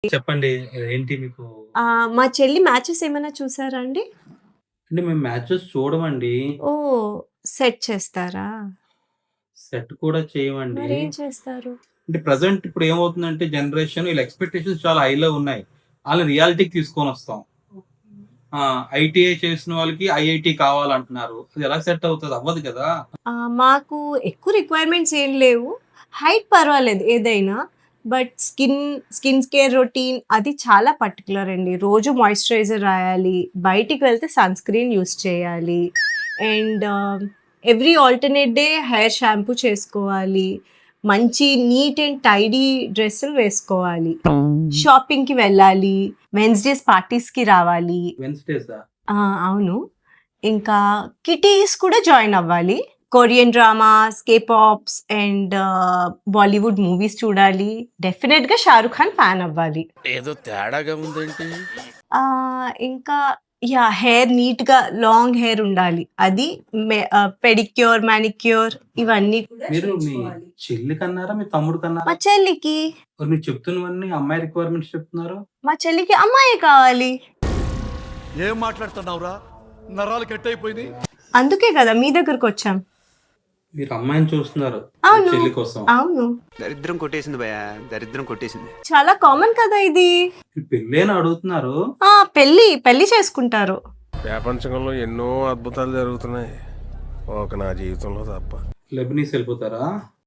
చెప్పండి. ఏంటి మీకు మా చెల్లి మ్యాచెస్ ఏమైనా చూసారా అండి? అంటే మేము మ్యాచెస్ చూడమండి. ఓహ్! సెట్ చేస్తారా? సెట్ కూడా చేయమండి. మరేం చేస్తారు? అంటే ప్రెజెంట్ ఇప్పుడు ఏమవుతుందంటే జనరేషన్ వీళ్ళ ఎక్స్‌పెక్టేషన్స్ చాలా హైలో ఉన్నాయి. ఆళ్ళని రియాలిటీకి తీసుకొనొస్తాం. ఆ! ఐటీఐ చేసిన వాళ్ళకి ఐఐటీ కావాలంటున్నారు. అది ఎలా సెట్ అవుతది? అవ్వదు కదా! మాకు ఎక్కువ రిక్వైర్మెంట్స్ ఏం లేవు. హైట్ పర్వాలేదు ఏదైనా. బట్ స్కిన్ కేర్ రొటీన్ అది చాలా పర్టిక్యులర్ అండి. రోజు మాయిశ్చరైజర్ రాయాలి. బయటికి వెళ్తే సన్ స్క్రీన్ యూజ్ చేయాలి. And every alternate day hair shampoo చేసుకోవాలి. మంచి నీట్ అండ్ టైడీ డ్రెస్సులు వేసుకోవాలి. షాపింగ్‌కి వెళ్ళాలి. వెన్స్‌డేస్ పార్టీస్‌కి రావాలి. వెన్స్‌డేసా? ఆ! అవును. ఇంకా కిటీస్ కూడా జాయిన్ అవ్వాలి. Korean dramas, K-pops and Bollywood movies చూడాలి. డెఫినిట్‌గా 'షారుఖ్ ఖాన్' ఫ్యాన్ అవ్వాలి. ఏదో తేడాగా ఉందేంటి? ఇంకా హెయిర్ నీట్‌గా లాంగ్ హెయిర్ ఉండాలి. అది పెడిక్యూర్, మానిక్యూర్ ఇవన్నీ కూడా మీరు మీ చేయించుకోవాలి. చెల్లికన్నారా? మీ తమ్ముడికన్నారా? మా చెల్లికి, మరి మీరు చెప్తున్నవన్నీ అమ్మాయి రిక్వైర్మెంట్స్ చెప్తున్నారు. మా చెల్లికి అమ్మాయే కావాలి. ఏం మాట్లాడుతున్నావురా? నరాలు కట్ అయిపోయినాయి. అందుకే కదా మీ దగ్గరకొచ్చాం. మీరు అమ్మాయిని చూస్తున్నారు. మీ అవును. చెల్లి కోసం. అవును. దరిద్రం కొట్టేసింది భయ్యా, దరిద్రం కొట్టేసింది. చాలా కామన్ కదా ఇది. మీ పెళ్ళేనా అడుగుతున్నారు? పెళ్లి చేసుకుంటారు. ప్రపంచంలో ఎన్నో అద్భుతాలు జరుగుతున్నాయి. ఒక నా జీవితంలో తప్ప. లెబనీస్ వెళ్ళిపోతారా?